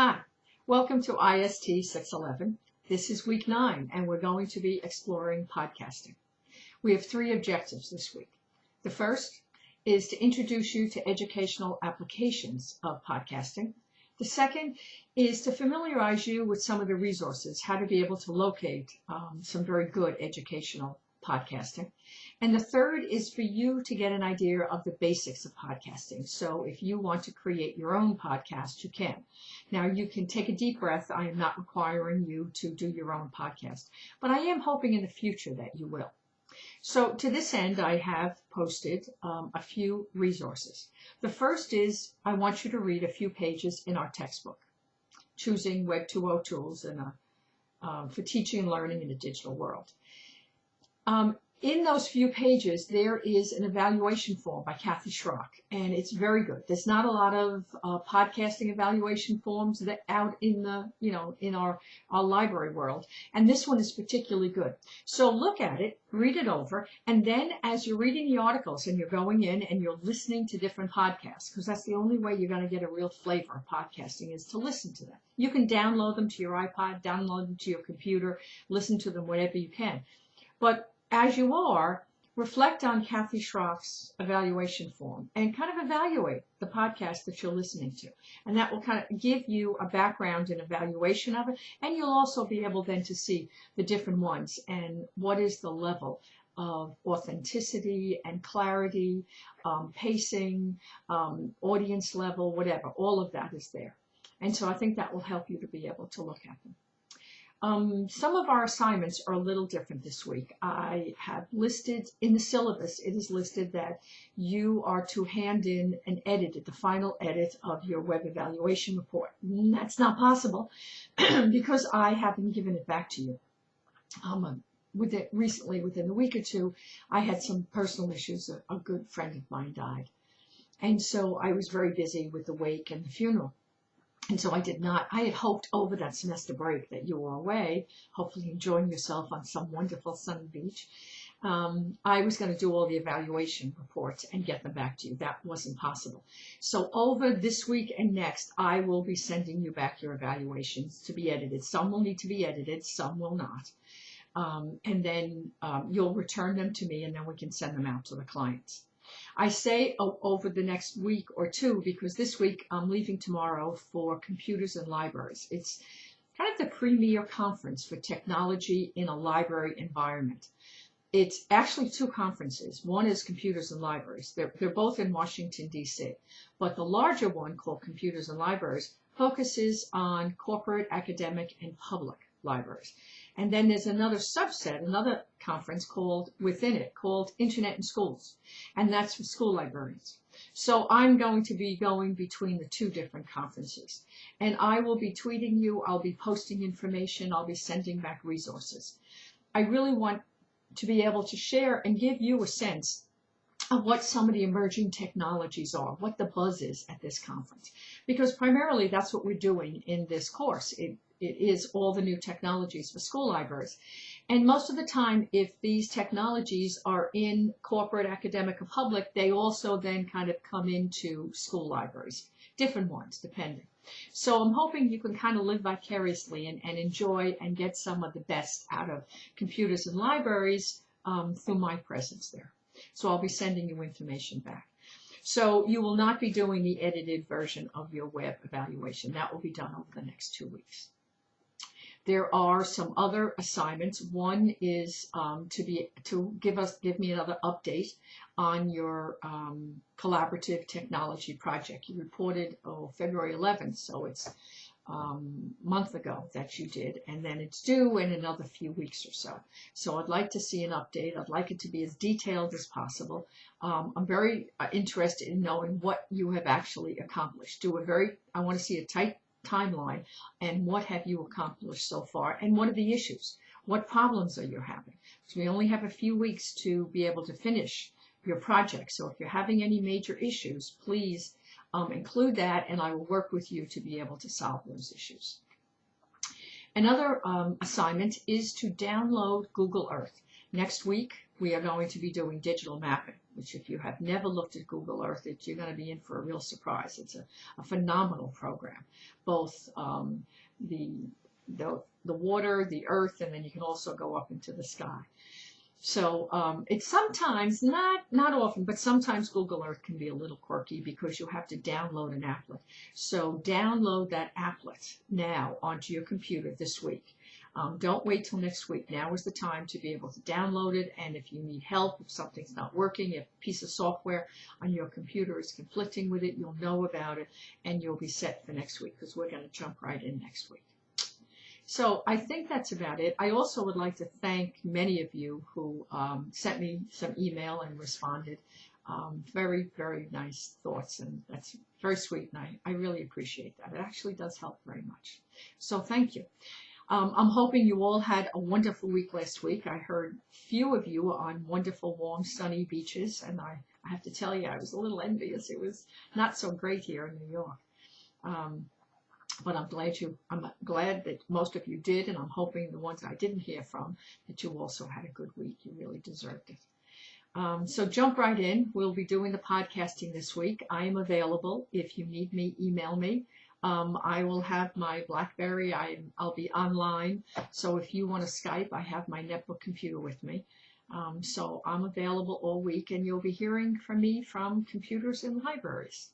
Hi, welcome to IST 611. This is week 9, and we're going to be exploring podcasting. We have 3 objectives this week. The first is to introduce you to educational applications of podcasting. The second is to familiarize you with some of the resources, how to be able to locate some very good educational podcasting. And the third is for you to get an idea of the basics of podcasting. So if you want to create your own podcast, you can. Now you can take a deep breath. I am not requiring you to do your own podcast, but I am hoping in the future that you will. So to this end, I have posted a few resources. The first is I want you to read a few pages in our textbook, Choosing Web 2.0 Tools for Teaching and Learning in a Digital World. In those few pages, there is an evaluation form by Kathy Schrock, and it's very good. There's not a lot of podcasting evaluation forms that out in the, in our library world, and this one is particularly good. So look at it, read it over, and then as you're reading the articles and you're going in and you're listening to different podcasts, because that's the only way you're going to get a real flavor of podcasting is to listen to them. You can download them to your iPod, download them to your computer, listen to them whenever you can. But as you are, reflect on Kathy Schrock's evaluation form and kind of evaluate the podcast that you're listening to. And that will kind of give you a background and evaluation of it. And you'll also be able then to see the different ones and what is the level of authenticity and clarity, pacing, audience level, whatever. All of that is there. And so I think that will help you to be able to look at them. Some of our assignments are a little different this week. I have listed in the syllabus, it is listed that you are to hand in an edit, the final edit of your web evaluation report. That's not possible because I haven't given it back to you. Recently, within a week or two, I had some personal issues. A good friend of mine died. And so I was very busy with the wake and the funeral. And so I had hoped over that semester break that you were away, hopefully enjoying yourself on some wonderful sunny beach. I was going to do all the evaluation reports and get them back to you. That wasn't possible. So over this week and next, I will be sending you back your evaluations to be edited. Some will need to be edited, some will not. And then you'll return them to me, and then we can send them out to the clients. I say over the next week or two because this week I'm leaving tomorrow for Computers and Libraries. It's kind of the premier conference for technology in a library environment. It's actually 2 conferences. One is Computers and Libraries. They're both in Washington, D.C. But the larger one, called Computers and Libraries, focuses on corporate, academic, and public libraries. And then there's another subset, another conference called Internet in Schools. And that's for school librarians. So I'm going to be going between the 2 different conferences. And I will be tweeting you, I'll be posting information, I'll be sending back resources. I really want to be able to share and give you a sense of what some of the emerging technologies are, what the buzz is at this conference. Because primarily that's what we're doing in this course. It is all the new technologies for school libraries. And most of the time, if these technologies are in corporate, academic, or public, they also then kind of come into school libraries, different ones, depending. So I'm hoping you can kind of live vicariously and enjoy and get some of the best out of Computers and Libraries through my presence there. So I'll be sending you information back. So you will not be doing the edited version of your web evaluation. That will be done over the next 2 weeks. There are some other assignments. One is to give me another update on your collaborative technology project. You reported February 11th, so it's a month ago that you did, and then it's due in another few weeks or so. So I'd like to see an update. I'd like it to be as detailed as possible. I'm very interested in knowing what you have actually accomplished. I want to see a tight timeline and what have you accomplished so far and what are the issues, what problems are you having, because we only have a few weeks to be able to finish your project. So if you're having any major issues, please include that, and I will work with you to be able to solve those issues. Another assignment is to download Google Earth. Next week we are going to be doing digital mapping, which if you have never looked at Google Earth, you're going to be in for a real surprise. It's a phenomenal program, both the, the water, the earth, and then you can also go up into the sky. So it's sometimes, not often, but sometimes Google Earth can be a little quirky because you have to download an applet. So download that applet now onto your computer this week. Don't wait till next week. Now is the time to be able to download it. And if you need help, if something's not working, if a piece of software on your computer is conflicting with it, you'll know about it and you'll be set for next week, because we're going to jump right in next week. So I think that's about it. I also would like to thank many of you who sent me some email and responded. Very, very nice thoughts, and that's very sweet, and I really appreciate that. It actually does help very much. So thank you. I'm hoping you all had a wonderful week last week. I heard few of you on wonderful, warm, sunny beaches, and I have to tell you, I was a little envious. It was not so great here in New York. But I'm glad that most of you did, and I'm hoping the ones I didn't hear from, that you also had a good week. You really deserved it. So jump right in. We'll be doing the podcasting this week. I am available. If you need me, email me. I will have my BlackBerry. I'll be online. So if you want to Skype, I have my netbook computer with me. So I'm available all week, and you'll be hearing from me from computers and libraries.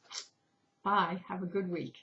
Bye. Have a good week.